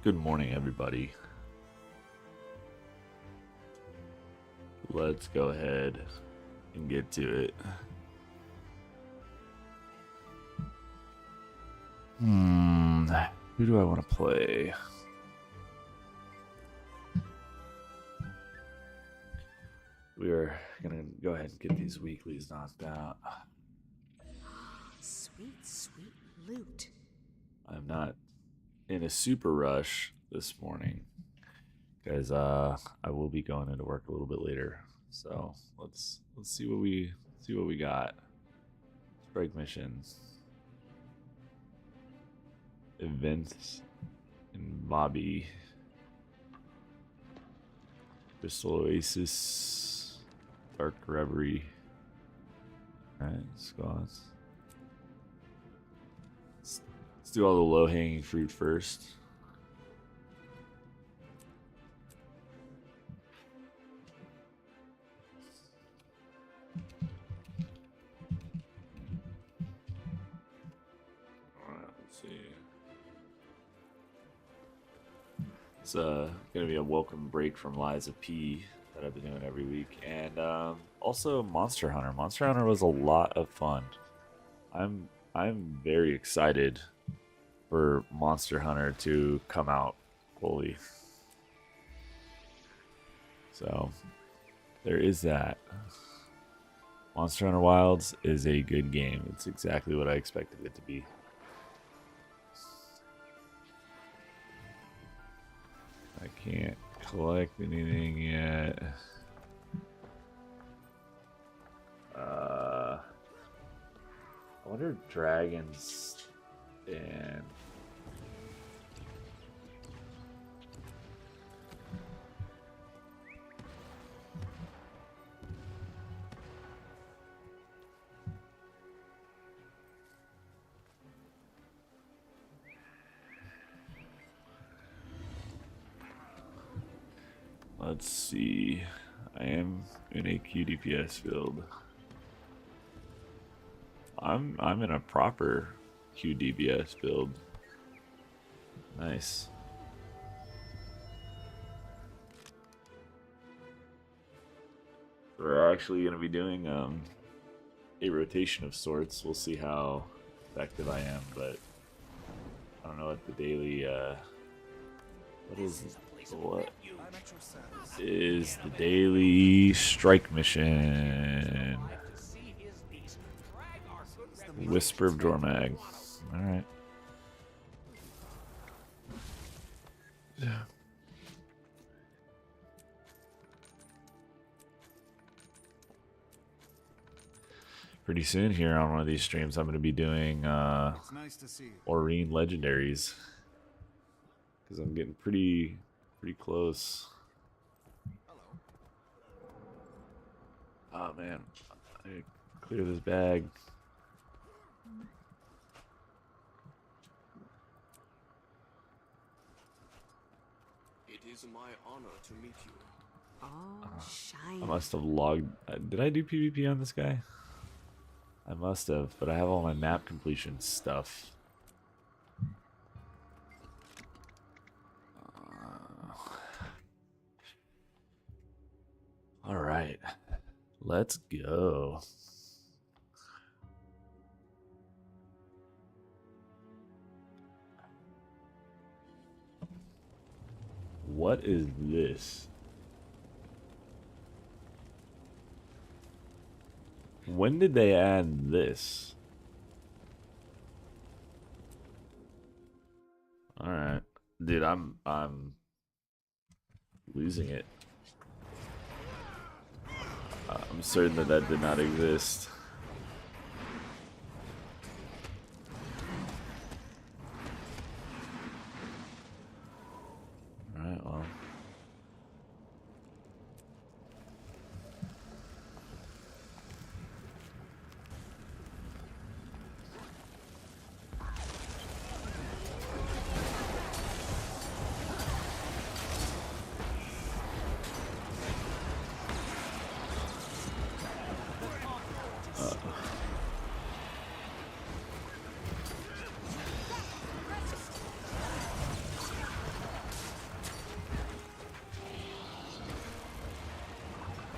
Good morning, everybody. Let's go ahead and get to it. Who do I want to play? We are going to go ahead and get these weeklies knocked out. Sweet, sweet loot. I'm not in a super rush this morning because I will be going into work a little bit later. So let's see what we got. Strike missions, events in Bobby, Crystal Oasis, Dark Reverie. All right, squads. Let's do all the low-hanging fruit first. All right, let's see. It's gonna be a welcome break from Liza P that I've been doing every week, and also Monster Hunter. Monster Hunter was a lot of fun. I'm very excited for Monster Hunter to come out fully. So there is that. Monster Hunter Wilds is a good game. It's exactly what I expected it to be. I can't collect anything yet. I wonder if dragons and let's see. I am in a QDPS field. I'm in a proper QDPS build. Nice. We're actually going to be doing a rotation of sorts. We'll see how effective I am, but I don't know what the daily what is the daily strike mission? Whisper of Dormag. All right. Yeah. Pretty soon here on one of these streams, I'm going to be doing Oreen Legendaries because I'm getting pretty close. Oh man, I clear this bag. It is my honor to meet you. Oh, shiny. I must have logged. Did I do PvP on this guy? I must have, but I have all my map completion stuff. All right, let's go. What is this? When did they add this? All right, dude, I'm losing it. I'm certain that did not exist. All right, well.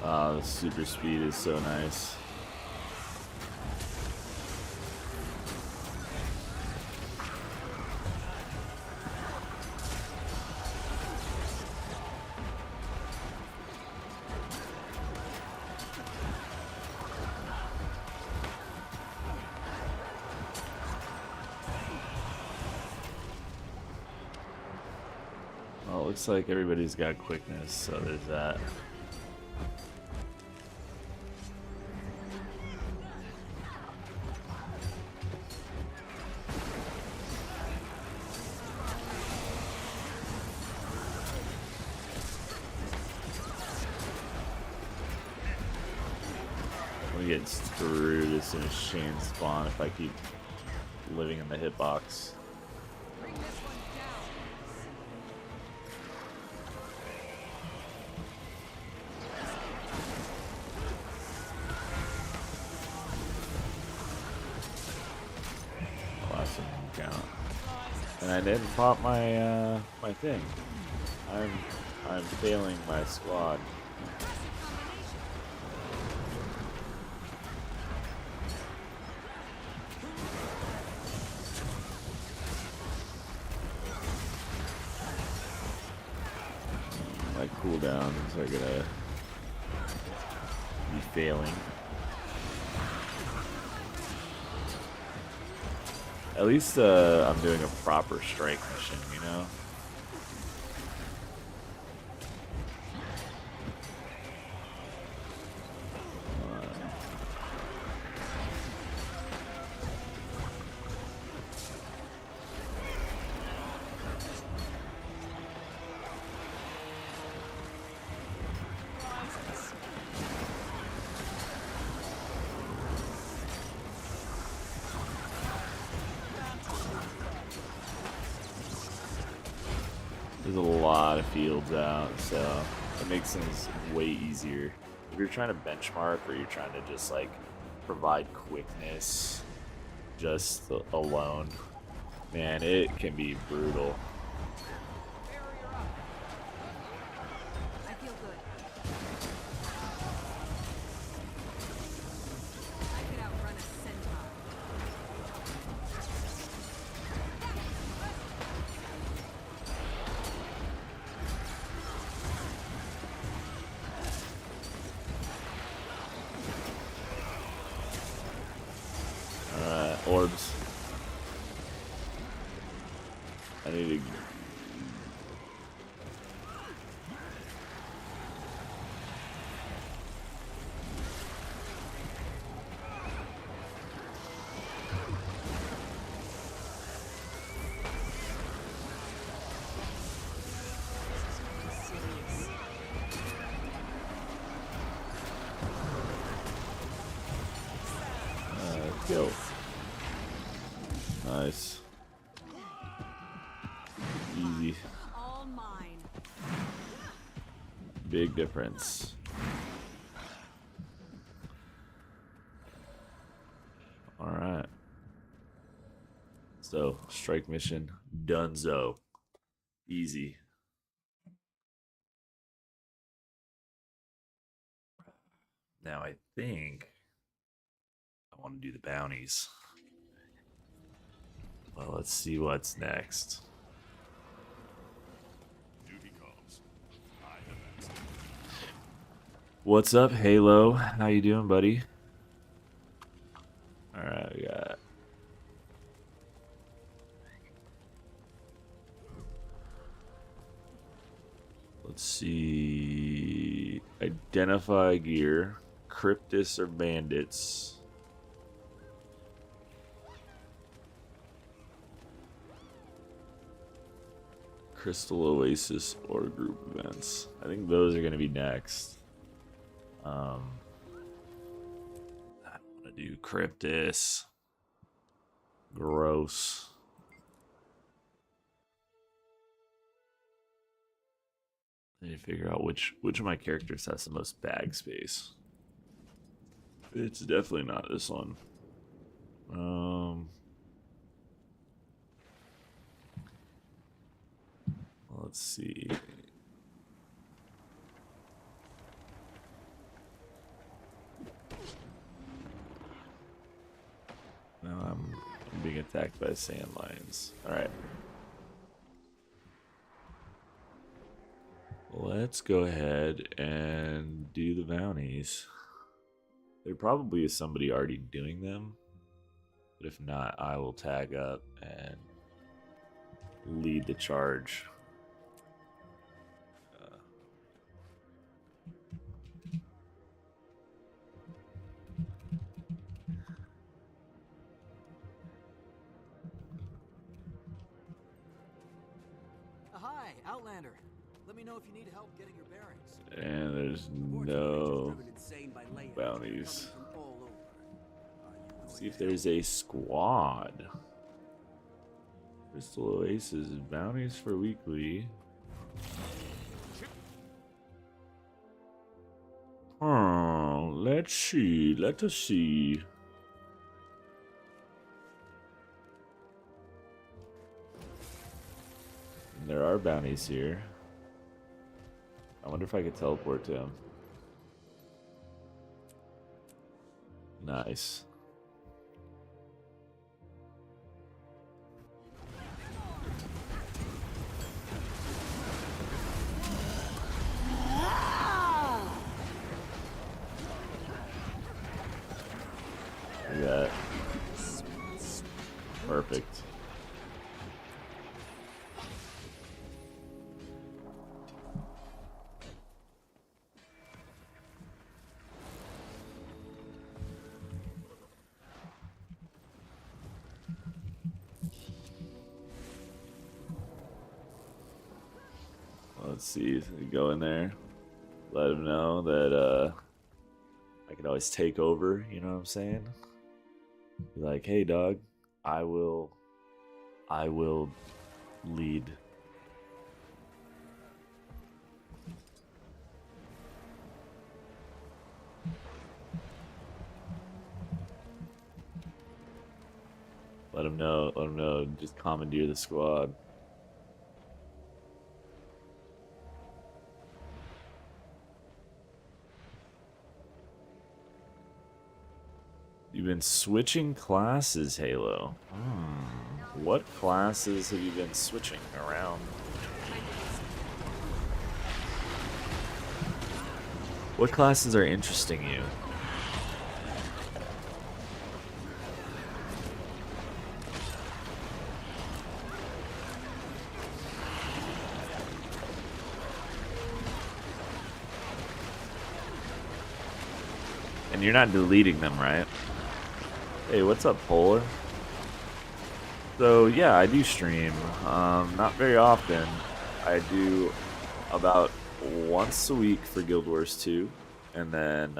The super speed is so nice. Well, it looks like everybody's got quickness, so there's that. I'm gonna get screwed as soon as Shane spawn if I keep living in the hitbox. Last one didn't count. And I didn't pop my my thing. I'm failing my squad. My cooldowns are gonna be failing. At least I'm doing a proper strike mission, you know? There's a lot of fields out, so it makes things way easier. If you're trying to benchmark or you're trying to just like provide quickness just alone, man, it can be brutal. I feel good. I could outrun a centaur. Orbs. I need to. Kill. Nice. Easy. All mine. Big difference. Alright. So, strike mission donezo. Easy. Now I think I want to do the bounties. Well, let's see what's next. Duty calls. I have access. What's up, Halo? How you doing, buddy? All right, we got. Let's see. Identify gear, cryptis or bandits. Crystal Oasis or group events. I think those are gonna be next. I want to do Cryptis. Gross. I need to figure out which of my characters has the most bag space. It's definitely not this one. Let's see. Attacked by sand lions. Alright. Let's go ahead and do the bounties. There probably is somebody already doing them. But if not, I will tag up and lead the charge. Hi, Outlander. Let me know if you need help getting your bearings. And there's Unfortunately, no just driven insane by layouts bounties. coming from all over. Are you going See if to there's a squad. Crystal Oasis bounties for weekly. Let's see. Let us see. And there are bounties here. I wonder if I could teleport to him. Nice. Look at that. Perfect. Let's see. Go in there. Let him know that I can always take over. You know what I'm saying? Be like, hey, dog, I will lead. Let him know. Let him know. Just commandeer the squad. You've been switching classes, Halo. What classes have you been switching around? What classes are interesting you? And you're not deleting them, right? Hey, what's up, Polar? So yeah, I do stream. Not very often. I do about once a week for Guild Wars 2, and then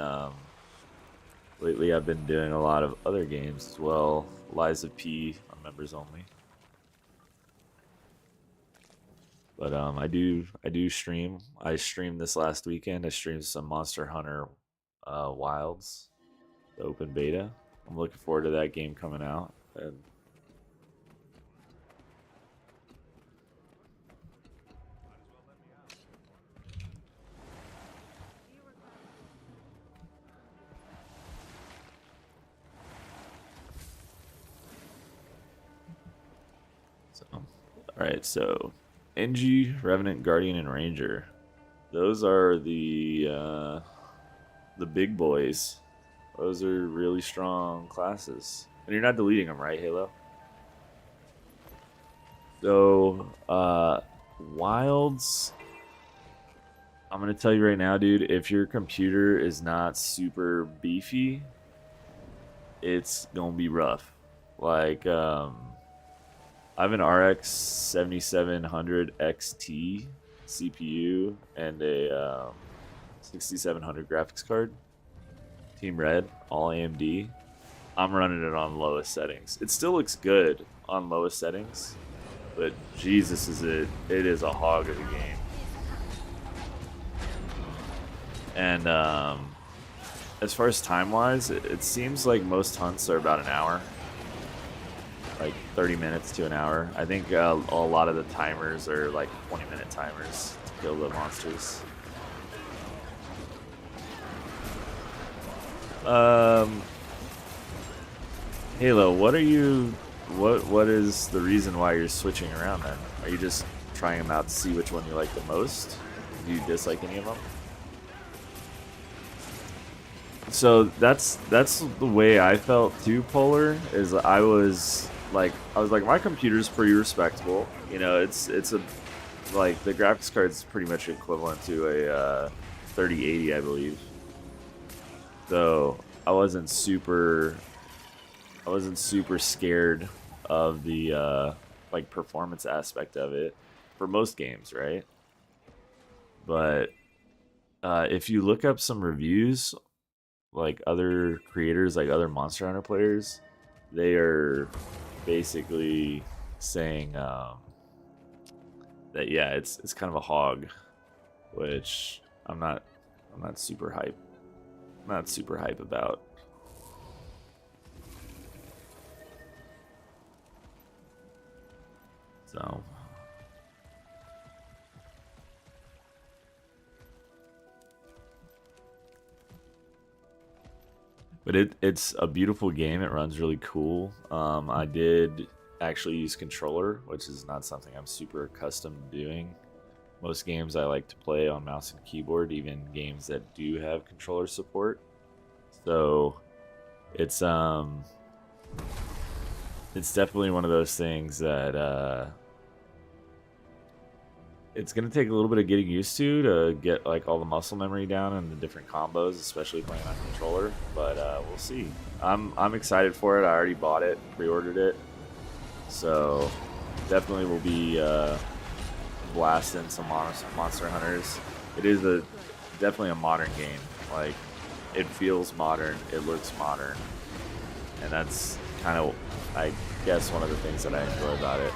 lately I've been doing a lot of other games as well. Lies of P on members only. But I do stream. I streamed this last weekend. I streamed some Monster Hunter Wilds, the open beta. I'm looking forward to that game coming out. And so, all right, so NG, Revenant, Guardian, and Ranger. Those are the big boys. Those are really strong classes. And you're not deleting them, right, Halo? So, Wilds, I'm going to tell you right now, dude, if your computer is not super beefy, it's going to be rough. Like, I have an RX 7700 XT CPU and a 6700 graphics card. Team Red, all AMD. I'm running it on lowest settings. It still looks good on lowest settings, but Jesus, it is a hog of a game. And as far as time-wise, it seems like most hunts are about an hour, like 30 minutes to an hour. I think a lot of the timers are like 20-minute timers to kill the monsters. Halo, what are you what is the reason why you're switching around then? Are you just trying them out to see which one you like the most? Do you dislike any of them? So that's the way I felt too, Polar. Is I was like my computer's pretty respectable. You know, it's a like the graphics card's pretty much equivalent to a 3080, I believe. So I wasn't super scared of the like performance aspect of it for most games, right? But if you look up some reviews, like other creators, like other Monster Hunter players, they are basically saying that yeah, it's kind of a hog, which I'm not super hype. I'm not super hype about. So but it's a beautiful game. It runs really cool. I did actually use controller, which is not something I'm super accustomed to doing. Most games I like to play on mouse and keyboard, even games that do have controller support. So it's definitely one of those things that it's gonna take a little bit of getting used to get like all the muscle memory down and the different combos, especially playing on controller. But we'll see. I'm excited for it. I already bought it, pre-ordered it, so definitely will be blasting some Monster Hunters. It is definitely a modern game. Like it feels modern, it looks modern, and that's kind of, I guess, one of the things that I enjoy about it.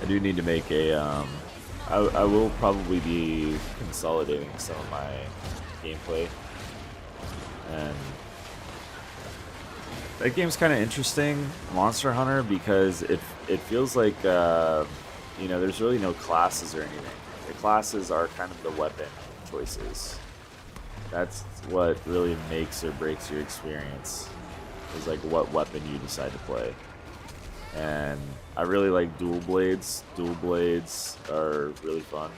I do need to make a, I will probably be consolidating some of my gameplay. And that game's kind of interesting, Monster Hunter, because it feels like, you know, there's really no classes or anything. The classes are kind of the weapon choices. That's what really makes or breaks your experience, is like what weapon you decide to play. And I really like dual blades. Dual blades are really fun.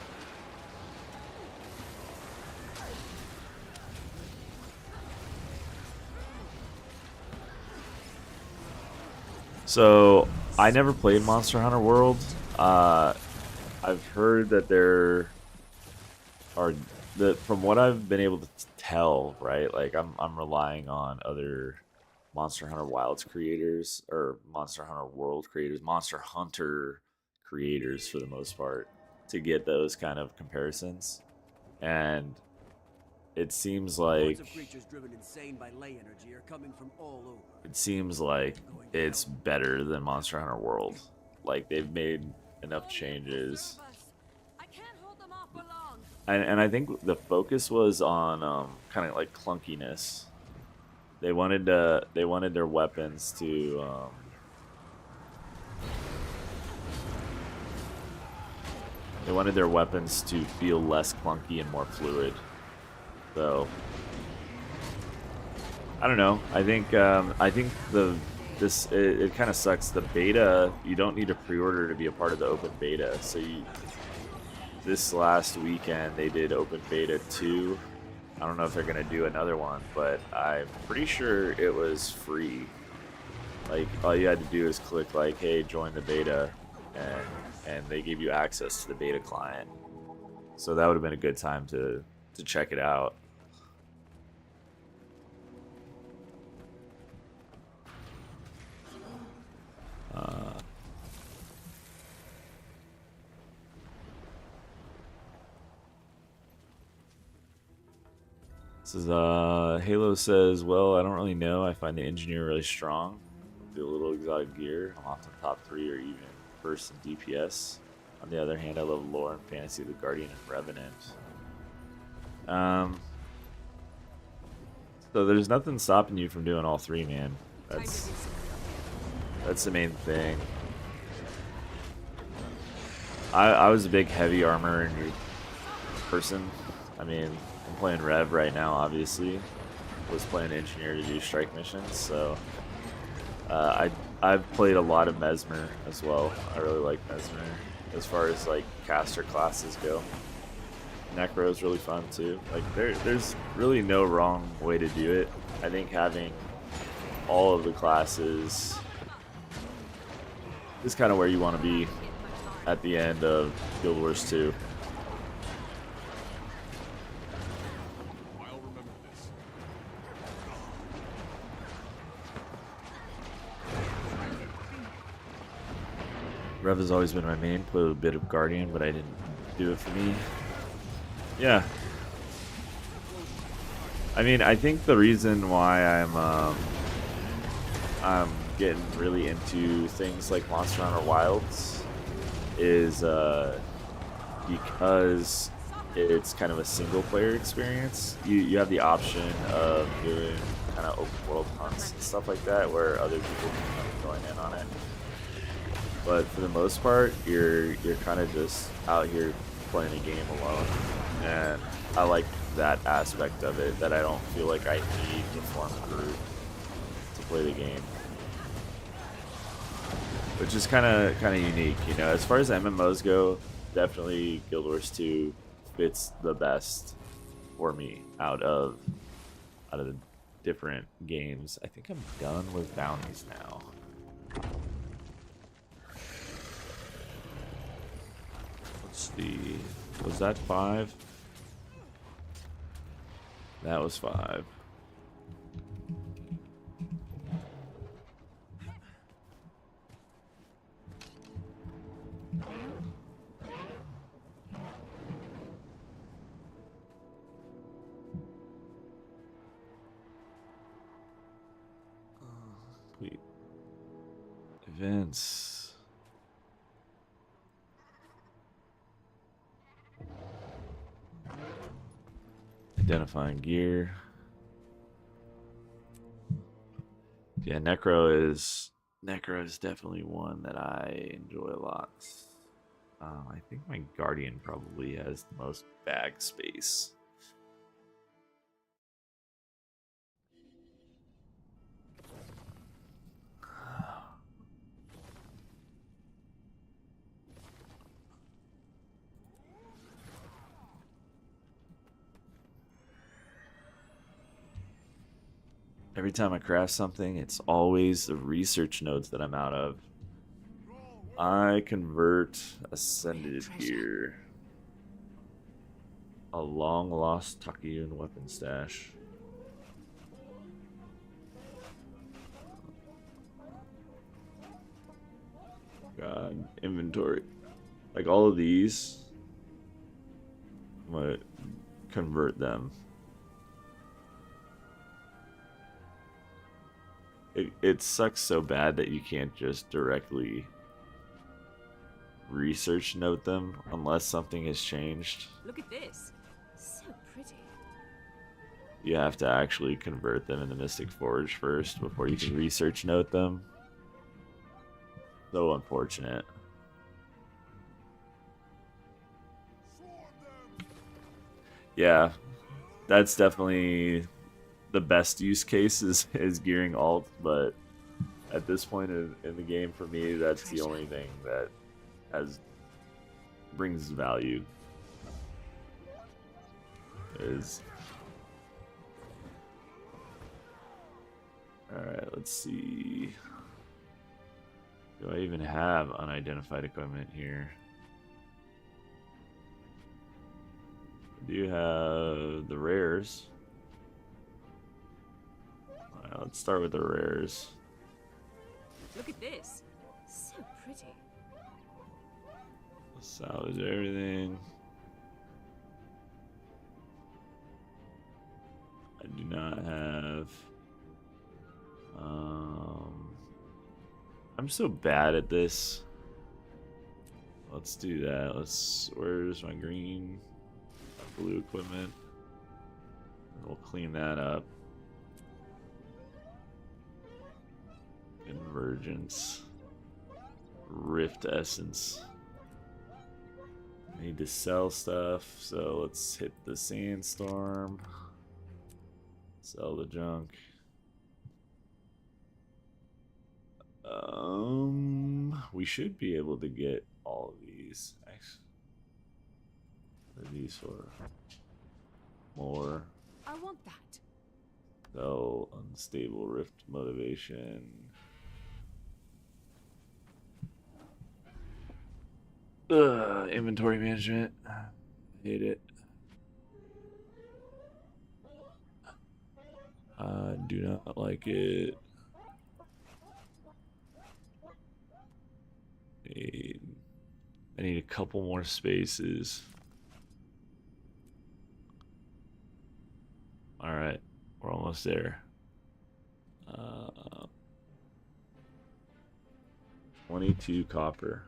So I never played Monster Hunter World. I've heard that there are from what I've been able to tell, right? Like I'm relying on other Monster Hunter Wilds creators or Monster Hunter World creators, Monster Hunter creators for the most part, to get those kind of comparisons. And it seems like it seems like it's better than Monster Hunter World. Like they've made enough changes. I can't hold them off for long. And I think the focus was on kind of like clunkiness. They wanted their weapons to feel less clunky and more fluid. So I don't know. I think it kind of sucks. The beta, you don't need a pre-order to be a part of the open beta. So this last weekend they did open beta 2. I don't know if they're gonna do another one, but I'm pretty sure it was free. Like all you had to do is click like, "Hey, join the beta," and they gave you access to the beta client. So that would have been a good time to check it out. This is Halo says, well, I don't really know. I find the engineer really strong. Do a little exotic gear. I'm often top 3 or even first in DPS. On the other hand, I love lore and fantasy, the Guardian and Revenant. Um, so there's nothing stopping you from doing all three, man. Time to do something. That's the main thing. I was a big heavy armor and person. I mean, I'm playing Rev right now, obviously. Was playing Engineer to do strike missions, so I've played a lot of Mesmer as well. I really like Mesmer as far as like caster classes go. Necro is really fun too. Like there's really no wrong way to do it. I think having all of the classes is kind of where you want to be at the end of Guild Wars 2. I'll remember this. Rev has always been my main. Played a bit of Guardian, but I didn't do it for me. Yeah. I mean, I think the reason why I'm getting really into things like Monster Hunter Wilds is because it's kind of a single player experience. You have the option of doing kind of open world hunts and stuff like that where other people can kind of join in on it. But for the most part, you're kind of just out here playing a game alone, and I like that aspect of it. That I don't feel like I need to form a group to play the game, which is kind of unique, you know. As far as MMOs go, definitely Guild Wars 2 fits the best for me out of the different games. I think I'm done with bounties now. Let's see. Was that 5? That was 5. Complete events. Identifying gear. Yeah, Necro is definitely one that I enjoy a lot. I think my Guardian probably has the most bag space. Every time I craft something, it's always the research nodes that I'm out of. I convert ascended gear. A long lost Takiyun weapon stash. God, inventory. Like all of these, I'm gonna convert them. It sucks so bad that you can't just directly research note them unless something has changed. Look at this. So pretty. You have to actually convert them in the Mystic Forge first before you can research note them. So unfortunate. Yeah, that's definitely the best use case is gearing alt, but at this point in the game for me, that's the only thing that brings value. Alright, let's see. Do I even have unidentified equipment here? I do have the rares. Alright, let's start with the rares. Look at this. So pretty. Let's salvage everything. I do not have. I'm so bad at this. Let's do that. Where's my green, blue equipment? We'll clean that up. Convergence. Rift Essence. Need to sell stuff, so let's hit the Sandstorm. Sell the junk. We should be able to get all of these. What are these for? More. I want that. Sell unstable rift motivation. Inventory management. Hate it. Do not like it. I need a couple more spaces. Alright, we're almost there. 22 copper.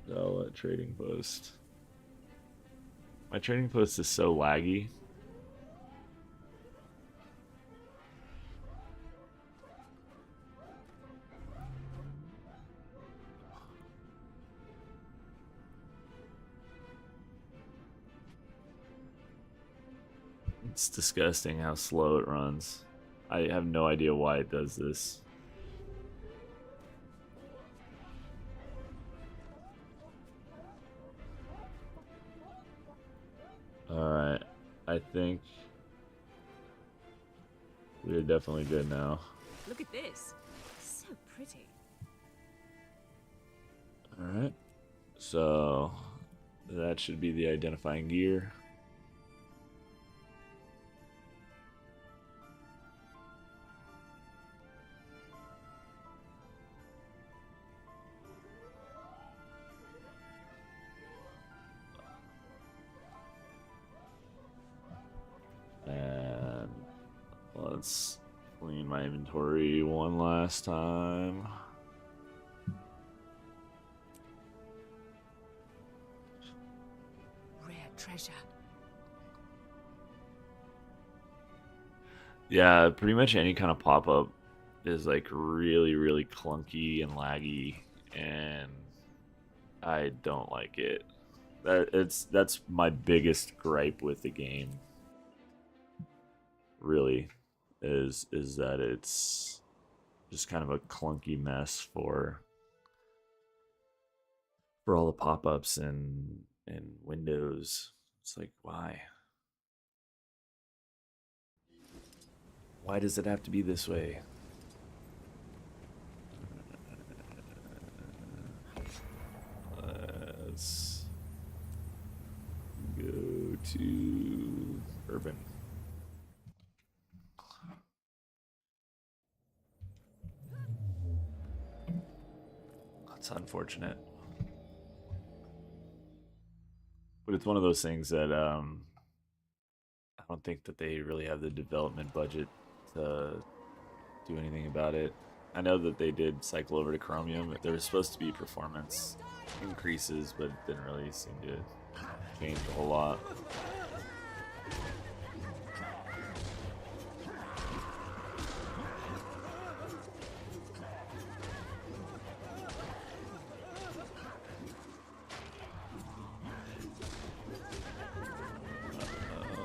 Sell at trading post. My trading post is so laggy. It's disgusting how slow it runs. I have no idea why it does this. Alright, I think we are definitely good now. Look at this. So pretty. Alright, so that should be the identifying gear. And let's clean my inventory one last time. Rare treasure. Yeah, pretty much any kind of pop-up is like really clunky and laggy, and I don't like it. That's my biggest gripe with the game. Really, is that it's just kind of a clunky mess for all the pop-ups and windows. It's like, why? Why does it have to be this way? Let's go to urban. That's unfortunate. But it's one of those things that I don't think that they really have the development budget to do anything about it. I know that they did cycle over to Chromium. There was supposed to be performance increases, but it didn't really seem to change a whole lot.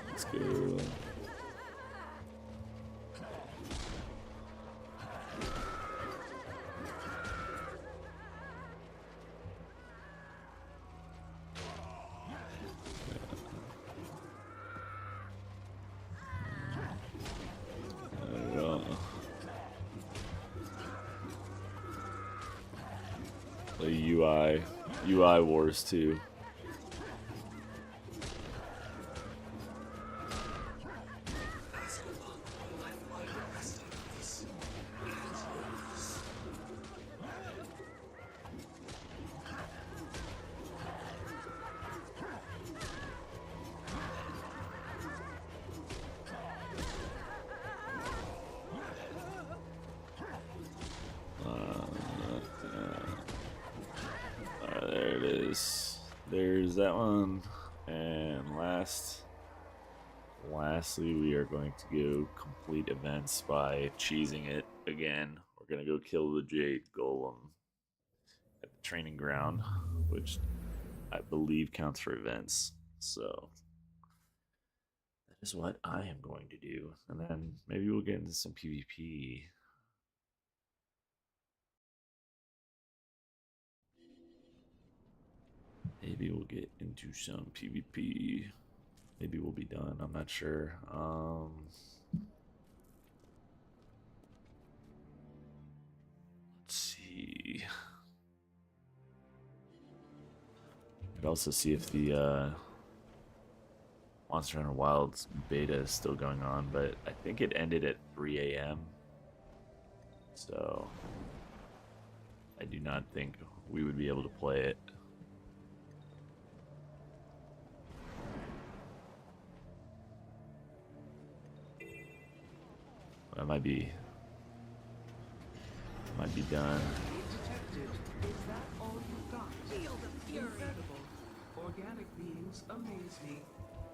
Let's go. The UI wars too. is. There's that one, and lastly, we are going to go complete events by cheesing it again. We're gonna go kill the Jade Golem at the training ground, which I believe counts for events. So that is what I am going to do, and then maybe we'll get into some PvP. Maybe we'll get into some PvP. Maybe we'll be done. I'm not sure. Let's see. I'd also see if the Monster Hunter Wilds beta is still going on, but I think it ended at 3 a.m. So I do not think we would be able to play it. I might be done. Detected. Is that all you got? Feel the fury. Incredible. Organic beings amaze me.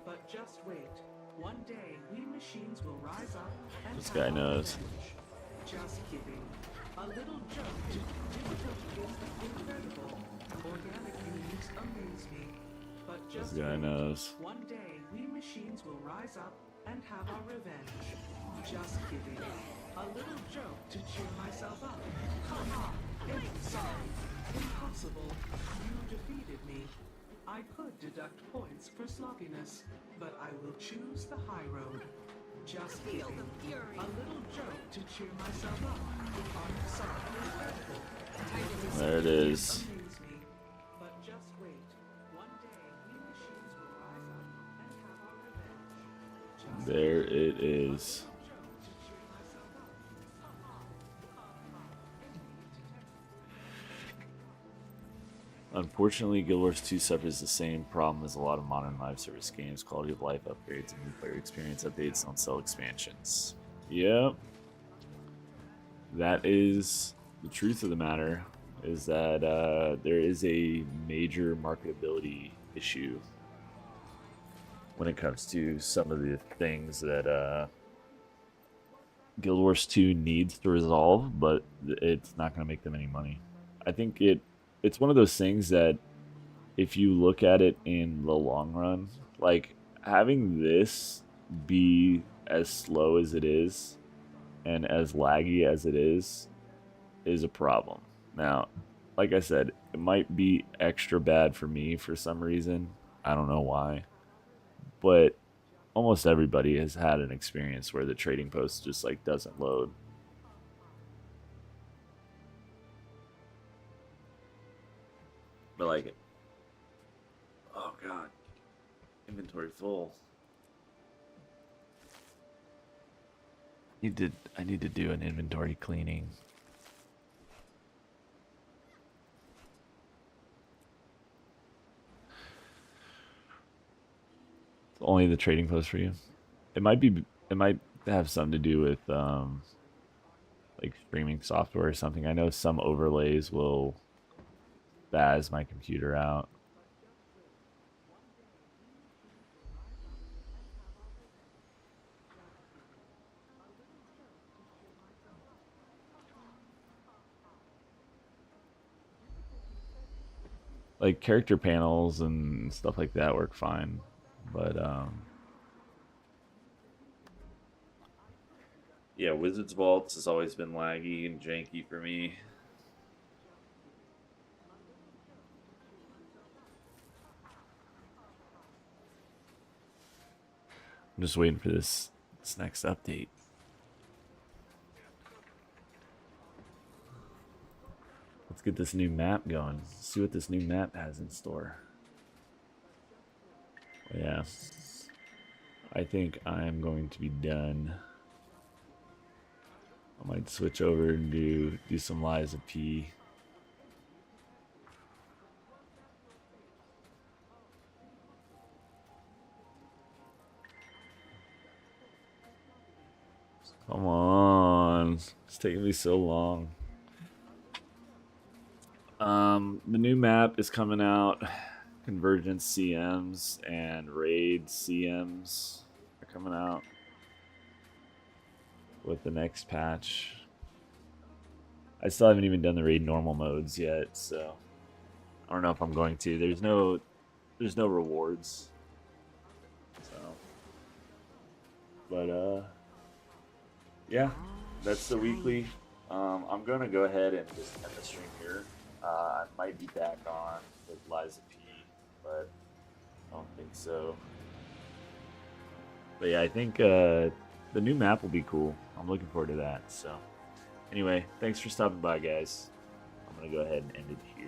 But just wait. One day, we machines will rise up and This have guy our knows. revenge. Just kidding. A little joke. Difficult is incredible. Organic beings amaze me. But just This guy wait. knows. One day, we machines will rise up and have our revenge. Just kidding. A little joke to cheer myself up. Haha. Sorry. Impossible. You defeated me. I could deduct points for sloppiness, but I will choose the high road. Just Feel kidding. the fury. A little joke to cheer myself up. I'm sorry. Incredible. There it is. Amaze me. But just wait. One day, we machines will rise up and have our revenge. Just There it is. Unfortunately, Guild Wars 2 suffers the same problem as a lot of modern live service games. Quality of life upgrades and new player experience updates don't sell expansions. Yep. That is the truth of the matter, is that there is a major marketability issue when it comes to some of the things that Guild Wars 2 needs to resolve, but it's not going to make them any money. I think it's one of those things that if you look at it in the long run, like having this be as slow as it is and as laggy as it is a problem. Now, like I said, it might be extra bad for me for some reason. I don't know why. But almost everybody has had an experience where the trading post just like doesn't load. But like, oh god, inventory full. I need to do an inventory cleaning. It's only the trading post for you. It might have something to do with like streaming software or something. I know some overlays will spaz my computer out. Like character panels and stuff like that work fine, but yeah, Wizards Vaults has always been laggy and janky for me. I'm just waiting for this next update. Let's get this new map going. See what this new map has in store. Yeah. I think I'm going to be done. I might switch over and do some Lies of P. Come on. It's taking me so long. The new map is coming out. Convergence CMs and Raid CMs are coming out with the next patch. I still haven't even done the Raid normal modes yet, so I don't know if I'm going to. There's no rewards. So, but yeah, that's the weekly. I'm gonna go ahead and just end the stream here. I might be back on with Liza P, but I don't think so. But yeah, I think the new map will be cool. I'm looking forward to that. So anyway, thanks for stopping by, guys. I'm gonna go ahead and end it here.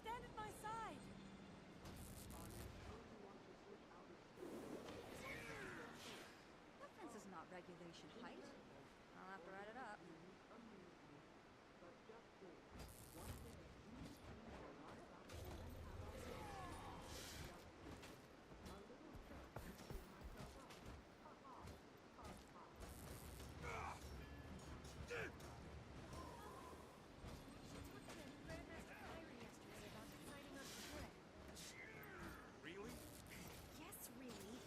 Stand at my side. That fence is not regulation height. I'll have to write it up. Really? Yes, really.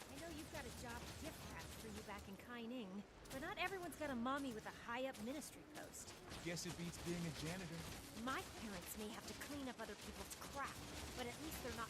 I know you've got a job gift wrapped for you back in Kaining, but not everyone's got a mommy with a high-up ministry post. Guess it beats being a janitor. My parents may have to clean up other people's crap, but at least they're not